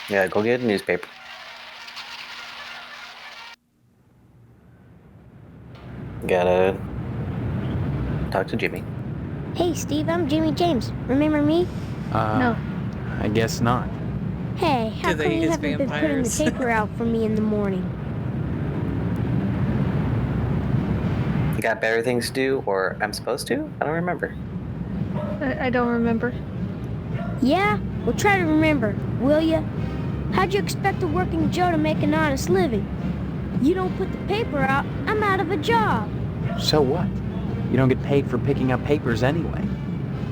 Yeah, go get a newspaper. Gotta talk to Jimmy. Hey, Steve, I'm Jimmy James. Remember me? No. I guess not. Hey, how come you haven't been putting the paper out for me in the morning? You got better things to do, or I'm supposed to? I don't remember. I don't remember. Yeah? Well, try to remember, will ya? How'd you expect a working Joe to make an honest living? You don't put the paper out, I'm out of a job. So what? You don't get paid for picking up papers anyway.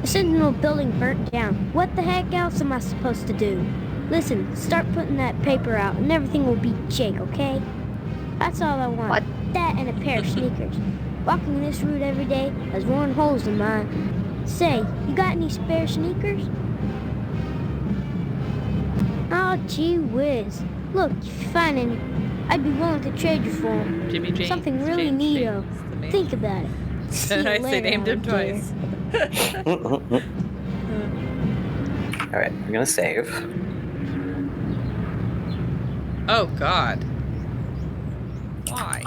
The Sentinel building burnt down. What the heck else am I supposed to do? Listen, start putting that paper out and everything will be jake, okay? That's all I want. What? That and a pair of sneakers. Walking this route every day has worn holes in mine. Say, you got any spare sneakers? Oh, gee whiz. Look, if you find any, I'd be willing to trade you for them. Jimmy James. Something really neato. Think about it. And I say named him twice. Alright, we're gonna save. Oh, God. Why?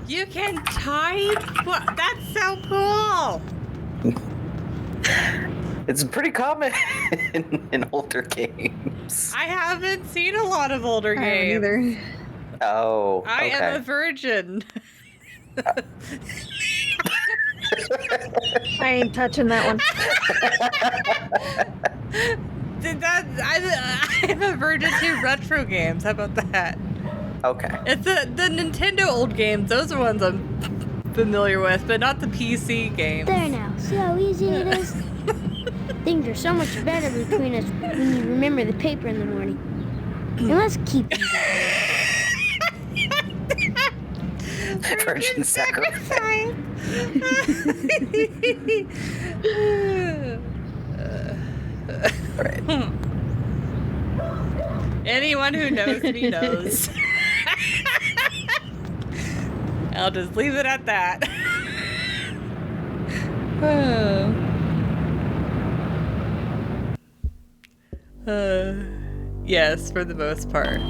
You can type? What? That's so cool! It's pretty common in older games. I haven't seen a lot of older games. Either. Oh, okay. I am a virgin. I ain't touching that one. I'm a virgin to retro games. How about that? Okay. It's the Nintendo old games. Those are ones I'm familiar with, but not the PC games. There now. See how easy it is? Things are so much better between us when you remember the paper in the morning. And let's keep them going. Virgin sacrifice. Right. Anyone who knows me knows. I'll just leave it at that. Yes, for the most part.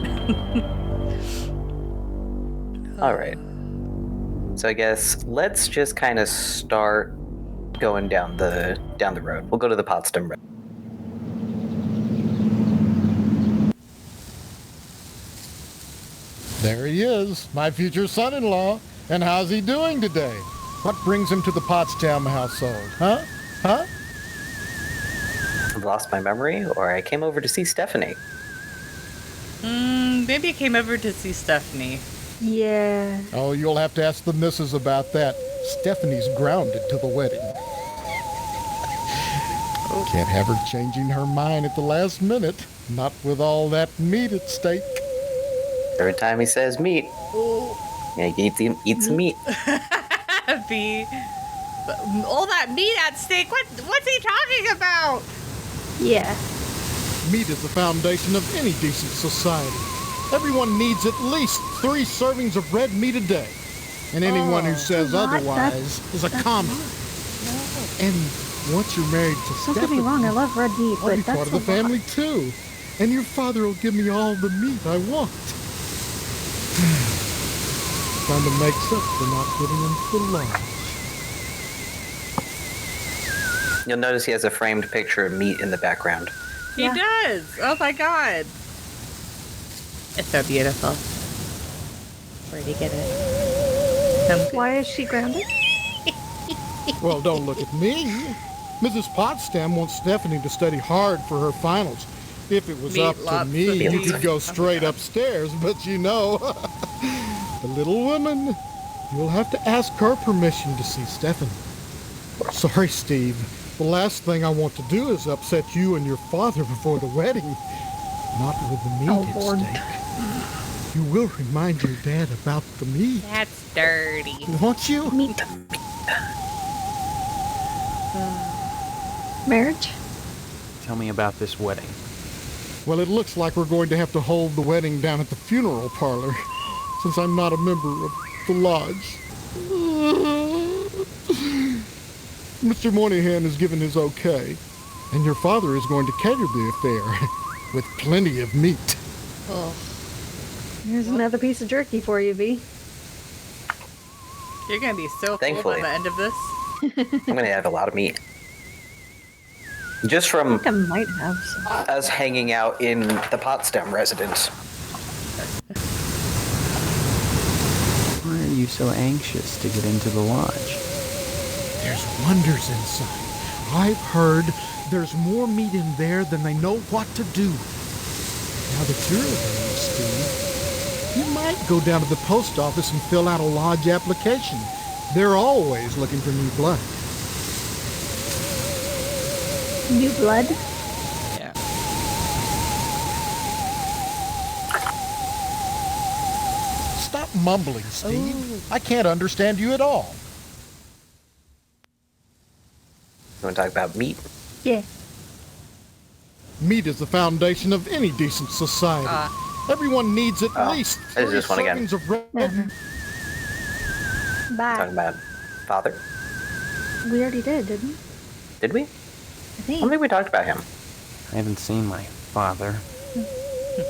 All right. So I guess let's just kind of start going down the road. We'll go to the Potsdam Road. There he is, my future son-in-law. And how's he doing today? What brings him to the Potsdam household, huh? Huh? I've lost my memory, or I came over to see Stephanie. Maybe I came over to see Stephanie. Yeah. Oh, you'll have to ask the missus about that. Stephanie's grounded to the wedding. Can't have her changing her mind at the last minute. Not with all that meat at stake. Every time he says meat, yeah, he eats some meat. All that meat at stake? What's he talking about? Yeah. Meat is the foundation of any decent society. Everyone needs at least 3 servings of red meat a day. And anyone who says otherwise is a common. And once you're married to Stephanie, don't get me wrong, I love red meat, I'll but be that's part of the family too. And your father will give me all the meat I want. Kind of makes up for not getting into the lodge. You'll notice he has a framed picture of meat in the background. He does. Oh my God. It's so beautiful. Where'd he get it? Why is she grounded? Well, don't look at me. Mrs. Potsdam wants Stephanie to study hard for her finals. If it was up to me, you could go straight upstairs, but you know, the little woman, you'll have to ask her permission to see Stephanie. Sorry, Steve. The last thing I want to do is upset you and your father before the wedding. Not with the meat at stake. You will remind your dad about the meat. That's dirty. Won't you? Meat. Marriage? Tell me about this wedding. Well, it looks like we're going to have to hold the wedding down at the funeral parlor, since I'm not a member of the lodge. Mr. Moynihan has given his okay, and your father is going to cater the affair. with plenty of meat. Oh, Here's another piece of jerky for you, V. you're gonna be so full by Thankfully. the end of this. I'm gonna have a lot of meat. Just I from think I might have some. us hanging out in the Potsdam residence. Why are you so anxious to get into the lodge? There's wonders inside. I've heard there's more meat in there than they know what to do. Now that you're there, Steve, you might go down to the post office and fill out a lodge application. They're always looking for new blood. New blood? Yeah. Stop mumbling, Steve. I can't understand you at all. You want to talk about meat? Yeah. Meat is the foundation of any decent society. Everyone needs at Oh, least there's 3 this one again. servings of red. Bye. Talking about father? We already did, didn't we? Did we? I I think. don't think we talked about him. I haven't seen my father.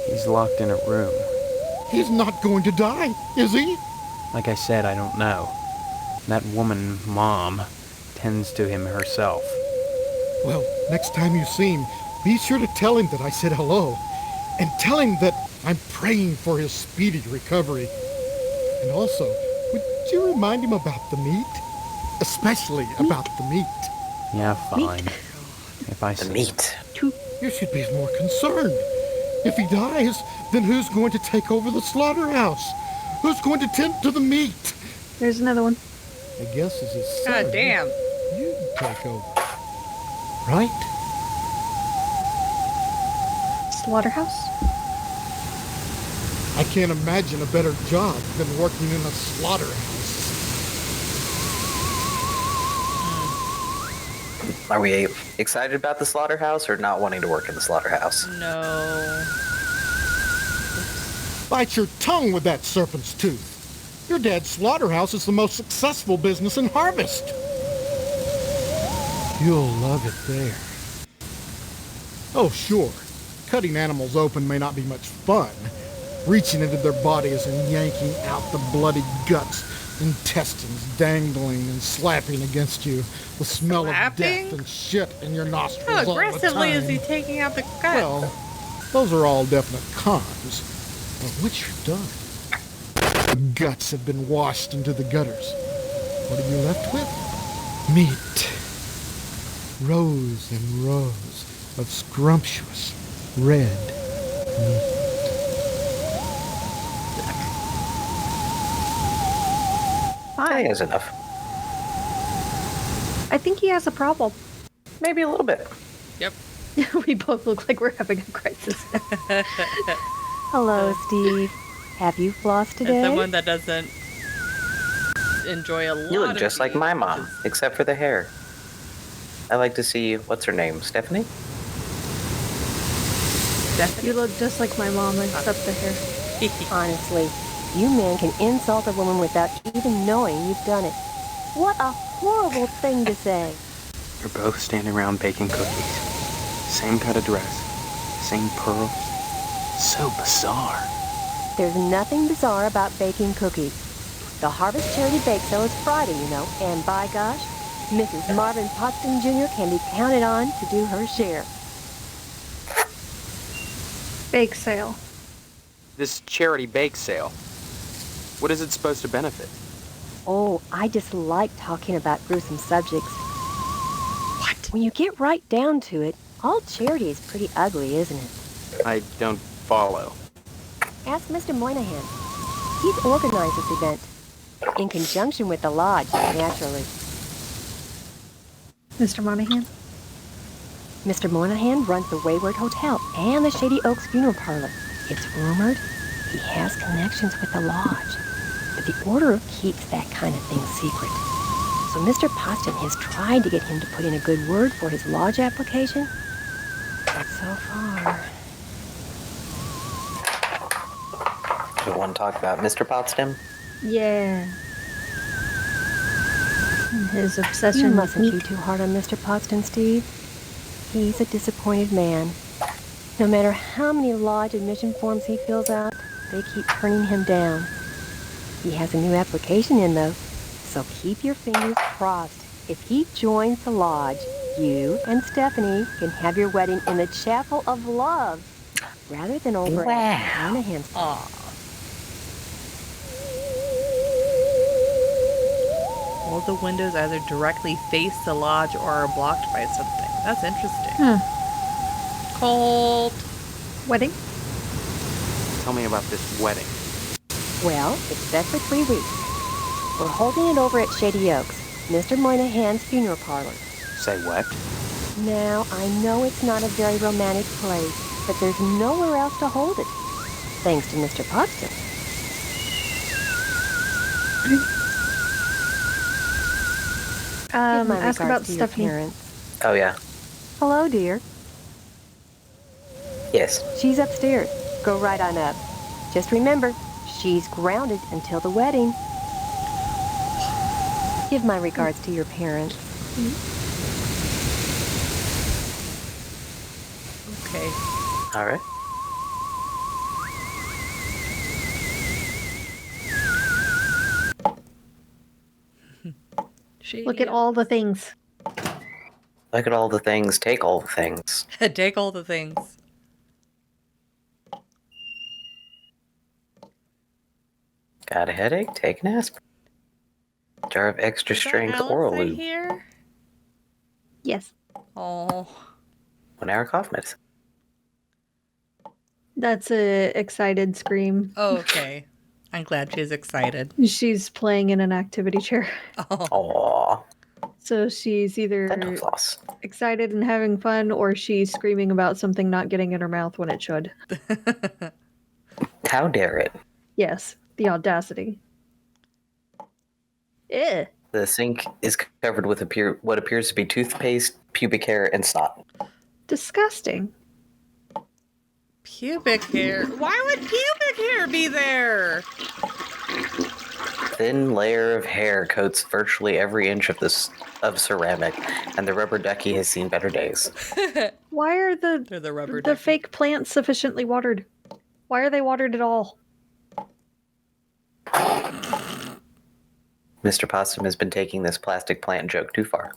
He's locked in a room. He's not going to die, is he? Like I said, I don't know. That woman, Mom, tends to him herself. Well, next time you see him, be sure to tell him that I said hello. And tell him that I'm praying for his speedy recovery. And also, would you remind him about the meat? Especially about the meat. Yeah, fine. If I The see meat. You should be more concerned. If he dies, then who's going to take over the slaughterhouse? Who's going to tend to the meat? There's another one. I guess as his son, God damn. you take over. Right? Slaughterhouse? I can't imagine a better job than working in a slaughterhouse. Are we excited about the slaughterhouse or not wanting to work in the slaughterhouse? No. Bite your tongue with that serpent's tooth. Your dad's slaughterhouse is the most successful business in Harvest. You'll love it there. Oh, sure. Cutting animals open may not be much fun. Reaching into their bodies and yanking out the bloody guts, intestines dangling and slapping against you. The smell of Slapping? death and shit in your nostrils How all the aggressively is time. he taking out the guts? Well, those are all definite cons. But once you're done, the guts have been washed into the gutters. What are you left with? Meat. Rows and rows of scrumptious red meat. I think that's enough. I think he has a problem. Maybe a little bit. Yep. We both look like we're having a crisis. Hello, Steve. Have you flossed today? As someone that doesn't enjoy a lot You look of just like meat, my mom, which is- except for the hair. I like to see, what's her name, Stephanie? You look just like my mom, except the hair. Honestly, you men can insult a woman without even knowing you've done it. What a horrible thing to say. They're both standing around baking cookies. Same cut of dress. Same pearls. So bizarre. There's nothing bizarre about baking cookies. The Harvest Charity Bake Sale is Friday, you know, and by gosh, Mrs. Marvin Potsdam Jr. can be counted on to do her share. Bake sale. This charity bake sale. What is it supposed to benefit? Oh, I just like talking about gruesome subjects. What? When you get right down to it, all charity is pretty ugly, isn't it? I don't follow. Ask Mr. Moynihan. He's organized this event. In conjunction with the lodge, naturally. Mr. Monahan? Mr. Moynihan runs the Wayward Hotel and the Shady Oaks Funeral Parlor. It's rumored he has connections with the lodge, but the order keeps that kind of thing secret. So Mr. Potsdam has tried to get him to put in a good word for his lodge application, but so far... Do you want to talk about Mr. Potsdam? Yeah. And his You obsession with mustn't be meat. too hard on Mr. Potsdam, Steve. He's a disappointed man. No matter how many lodge admission forms he fills out, they keep turning him down. He has a new application in, though, so keep your fingers crossed. If he joins the lodge, you and Stephanie can have your wedding in the Chapel of Love, rather than over at Monahan's. Aw. All the windows either directly face the lodge or are blocked by something. That's interesting. Cold. Wedding? Tell me about this wedding. Well, it's set for 3 weeks. We're holding it over at Shady Oaks, Mr. Moynihan's funeral parlor. Say what? Now, I know it's not a very romantic place, but there's nowhere else to hold it, thanks to Mr. Potsdam. Give my Ask about regards to your Stephanie. parents. Oh, yeah. Hello, dear. Yes. She's upstairs. Go right on up. Just remember, she's grounded until the wedding. Give my regards to your parents. Okay. All right. Look at all the things. Look at all the things. Take all the things. Take all the things. Got a headache? Take an aspirin. Jar of extra strength oral lube. Here? Yes. Oh. 1 hour cough medicine. That's a excited scream. Oh, okay. I'm glad she's excited. She's playing in an activity chair. Oh. Aww. So she's either Dental floss. excited and having fun, or she's screaming about something not getting in her mouth when it should. How dare it? Yes, the audacity. Eh. The sink is covered with what appears to be toothpaste, pubic hair, and snot. Disgusting. Pubic hair. Why would pubic hair be there? Thin layer of hair coats virtually every inch of ceramic, and the rubber ducky has seen better days. Why are They're the rubber the ducky. fake plants sufficiently watered? Why are they watered at all? Mr. Possum has been taking this plastic plant joke too far.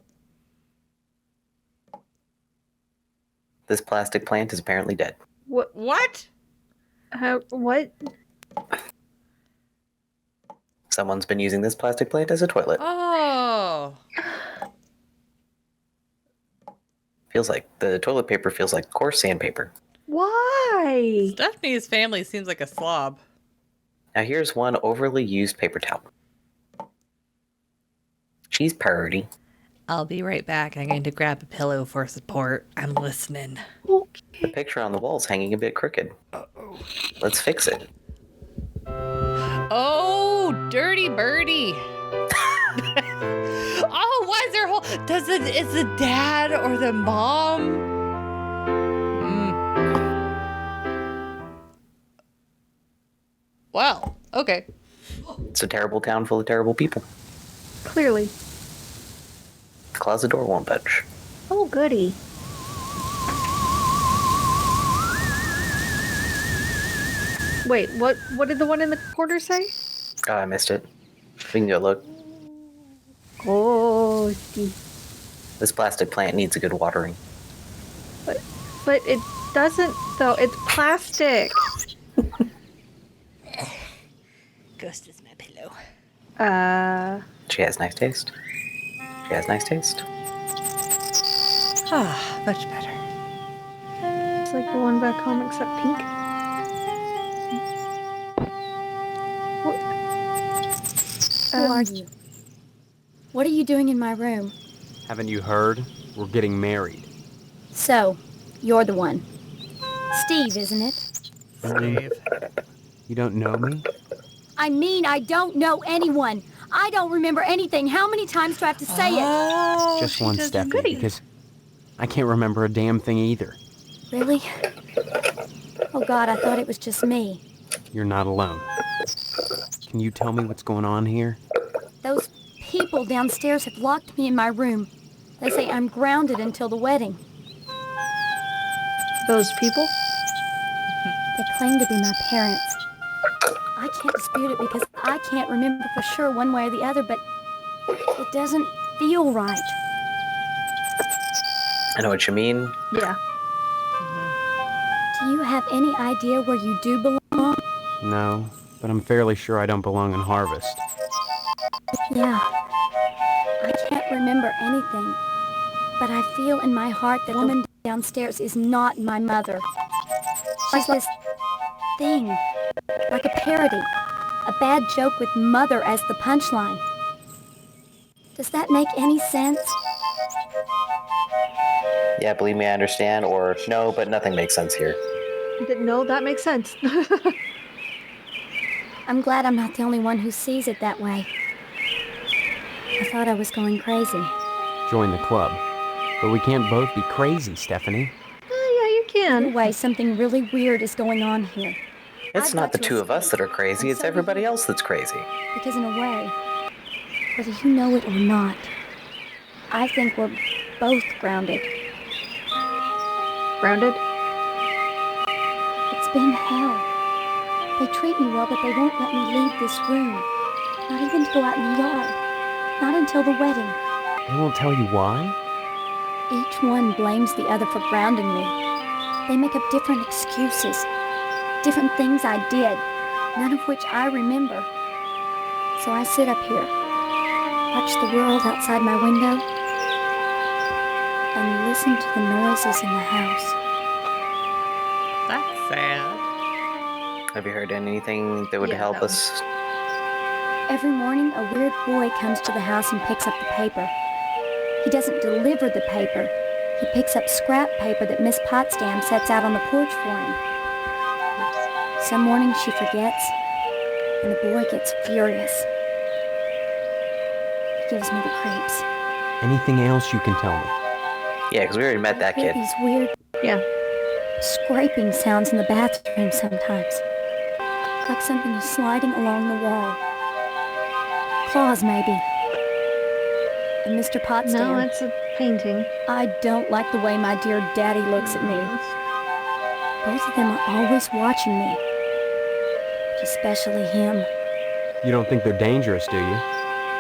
This plastic plant is apparently dead. What? What? What? Someone's been using this plastic plant as a toilet. Oh. Feels like the toilet paper feels like coarse sandpaper. Why? Stephanie's family seems like a slob. Now here's one overly used paper towel. She's purty. I'll be right back. I'm going to grab a pillow for support. I'm listening. The picture on the wall's hanging a bit crooked. Let's fix it. Oh, dirty birdie. Oh, why is there is the dad or the mom? Wow. Okay. It's a terrible town full of terrible people. Clearly. The closet door won't budge. Oh, goody. Wait, what did the one in the corner say? Oh, I missed it. We can go look. Oh, see. This plastic plant needs a good watering. But it doesn't, though. It's plastic. Ghost is my pillow. She has nice taste. She has nice taste. Ah, much better. It's like the one back home except pink. Who are you? What are you doing in my room? Haven't you heard? We're getting married. So, you're the one. Steve, isn't it? Steve. You don't know me? I mean, I don't know anyone. I don't remember anything. How many times do I have to say it? Just one, Stephanie, because I can't remember a damn thing either. Really? Oh God, I thought it was just me. You're not alone. Can you tell me what's going on here? Those people downstairs have locked me in my room. They say I'm grounded until the wedding. Those people? claim to be my parents. I can't dispute it because I can't remember for sure one way or the other, but it doesn't feel right. I know what you mean. Yeah. Do you have any idea where you do belong? No, but I'm fairly sure I don't belong in Harvest. Yeah. I can't remember anything, but I feel in my heart that the woman downstairs is not my mother. She's this thing, like a parody, a bad joke with mother as the punchline. Does that make any sense? Yeah, believe me, I understand. Or no, but nothing makes sense here. No, that makes sense. I'm glad I'm not the only one who sees it that way. I thought I was going crazy. Join the club. But we can't both be crazy, Stephanie. Yeah, you can. Either way, something really weird is going on here. It's I've not got the to two of us escape, that are crazy, and it's so do everybody you. else that's crazy. Because in a way, whether you know it or not, I think we're both grounded. Grounded? It's been hell. They treat me well, but they won't let me leave this room. Not even to go out in the yard. Not until the wedding. They won't tell you why? Each one blames the other for grounding me. They make up different excuses. Different things I did, none of which I remember. So I sit up here, watch the world outside my window, and listen to the noises in the house. That's sad. Have you heard anything that would Yeah, help that us? Every morning, a weird boy comes to the house and picks up the paper. He doesn't deliver the paper. He picks up scrap paper that Miss Potsdam sets out on the porch for him. Some mornings she forgets, and the boy gets furious. He gives me the creeps. Anything else you can tell me? Yeah, because we already met that I hear kid. these weird Yeah. scraping sounds in the bathroom sometimes. Like something is sliding along the wall. Claws, maybe. And Mr. Potsdam, No, it's a painting. I don't like the way my dear daddy looks at me. Both of them are always watching me. But especially him. You don't think they're dangerous, do you?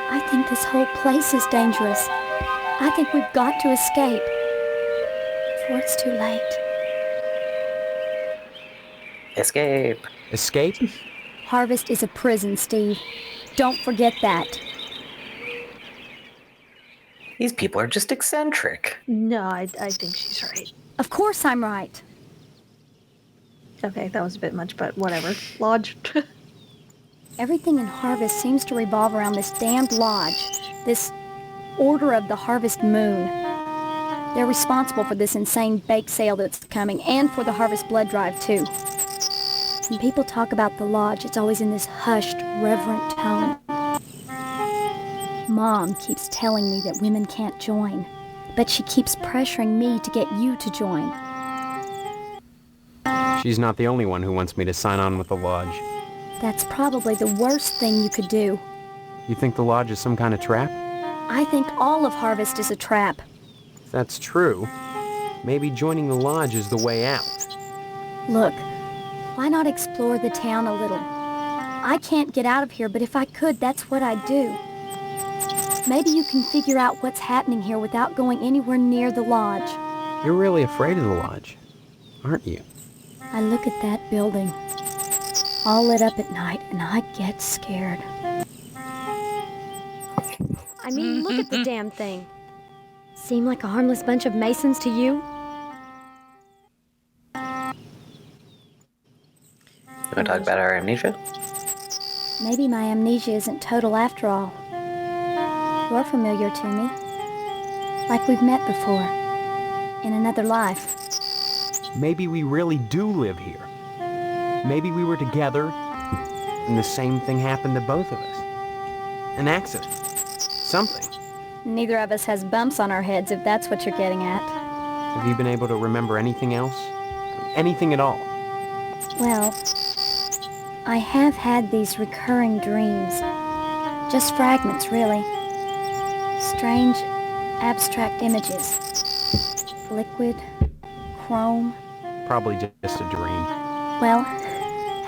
I think this whole place is dangerous. I think we've got to escape. Before it's too late. Escape. Escape? Harvest is a prison, Steve. Don't forget that. These people are just eccentric. No, I think she's right. Of course I'm right. Okay, that was a bit much, but whatever. Lodge. Everything in Harvest seems to revolve around this damned lodge, this Order of the Harvest Moon. They're responsible for this insane bake sale that's coming, and for the Harvest Blood Drive, too. When people talk about the lodge, it's always in this hushed, reverent tone. Mom keeps telling me that women can't join, but she keeps pressuring me to get you to join. She's not the only one who wants me to sign on with the lodge. That's probably the worst thing you could do. You think the lodge is some kind of trap? I think all of Harvest is a trap. If that's true, maybe joining the lodge is the way out. Look, why not explore the town a little? I can't get out of here, but if I could, that's what I'd do. Maybe you can figure out what's happening here without going anywhere near the lodge. You're really afraid of the lodge, aren't you? I look at that building, all lit up at night, and I get scared. I mean, look at the damn thing. Seem like a harmless bunch of Masons to you? You want to talk about our amnesia? Maybe my amnesia isn't total after all. You're familiar to me. Like we've met before. In another life. Maybe we really do live here. Maybe we were together, and the same thing happened to both of us. An accident. Something. Neither of us has bumps on our heads, if that's what you're getting at. Have you been able to remember anything else? Anything at all? Well, I have had these recurring dreams. Just fragments, really. Strange, abstract images. Liquid, chrome. Probably just a dream. Well,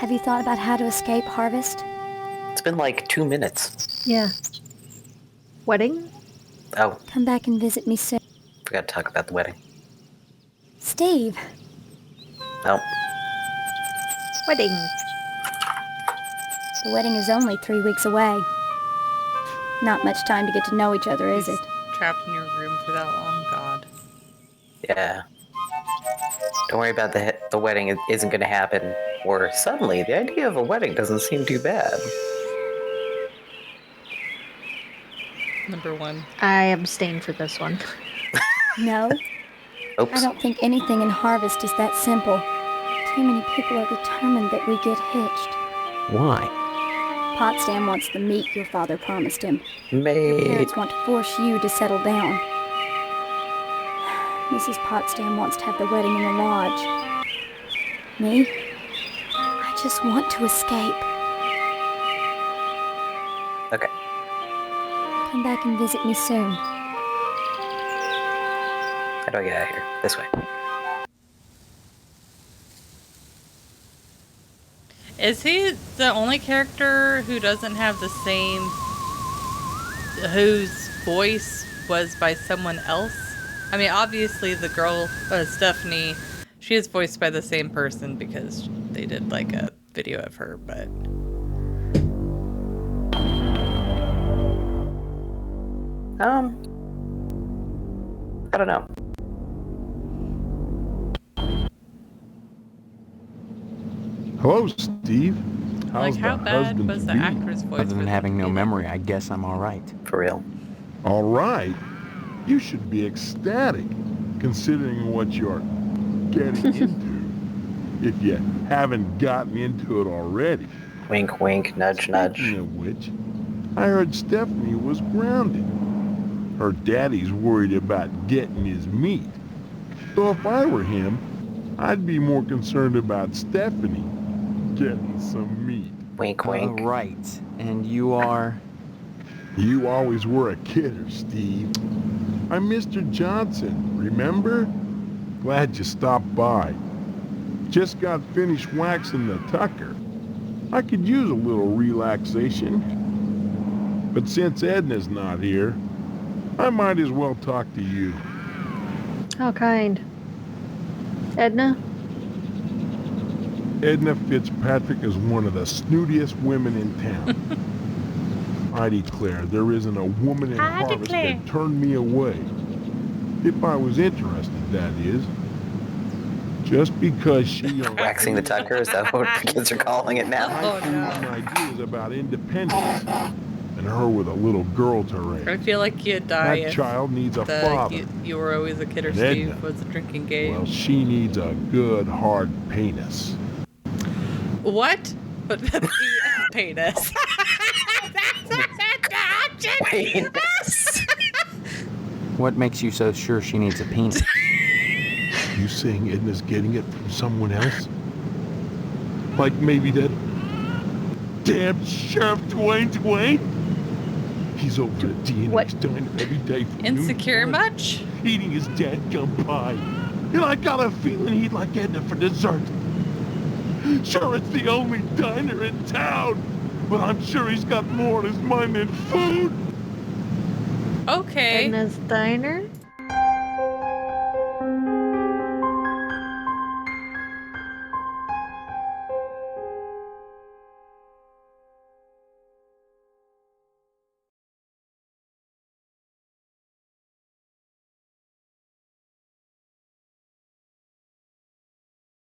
Have you thought about how to escape Harvest? It's been like 2 minutes. Yeah. Wedding? Oh, Come back and visit me soon. forgot to talk about the wedding. Steve, Oh, Wedding. the wedding is only 3 weeks away. Not much time to get to know each other, is it? Trapped in your room for that long, God. yeah. Don't worry about the wedding. It isn't going to happen. Or suddenly, the idea of a wedding doesn't seem too bad. Number 1. I abstain for this one. No, Oops. I don't think anything in Harvest is that simple. Too many people are determined that we get hitched. Why? Potsdam wants the meat your father promised him. Your Mate. parents want to force you to settle down. Mrs. Potsdam wants to have the wedding in the lodge. Me? I just want to escape. Okay. Come back and visit me soon. How do I get out of here? This way. Is he the only character who doesn't have the same... whose voice was by someone else? I mean, obviously the girl, Stephanie, she is voiced by the same person because they did like a video of her, but... I don't know. Hello, Steve. Like, How's how the bad husband was to the be? actor's voice? Other than for having no the- memory, I guess I'm all right. For real. All right. You should be ecstatic, considering what you're getting into. If you haven't gotten into it already. Wink, wink, nudge, nudge. Speaking of which, I heard Stephanie was grounded. Her daddy's worried about getting his meat. So if I were him, I'd be more concerned about Stephanie getting some meat. Wink, wink. Right. And you are... You always were a kidder, Steve. I'm Mr. Johnson, remember? Glad you stopped by. Just got finished waxing the tucker. I could use a little relaxation. But since Edna's not here, I might as well talk to you. How kind. Edna? Edna Fitzpatrick is one of the snootiest women in town. I declare there isn't a woman in Harvest that turned me away. If I was interested, that is. Just because she... Waxing the tucker, is that what the kids are calling it now? Oh, no. ideas about independence. And her with a little girl to raise. I feel like you'd die That if child needs a father. you were always a kidder, And Steve, Edna, was a drinking game. Well, she needs a good hard penis. What? But penis. Penis. What makes you so sure she needs a penis? You saying Edna's getting it from someone else? Like maybe that damn Sheriff Dwayne? He's over at D&H's diner every day from Insecure noon to lunch, much? eating his dadgum pie. And I got a feeling he'd like Edna for dessert. Sure, it's the only diner in town, but I'm sure he's got more on his mind than food. Okay. Edna's Diner?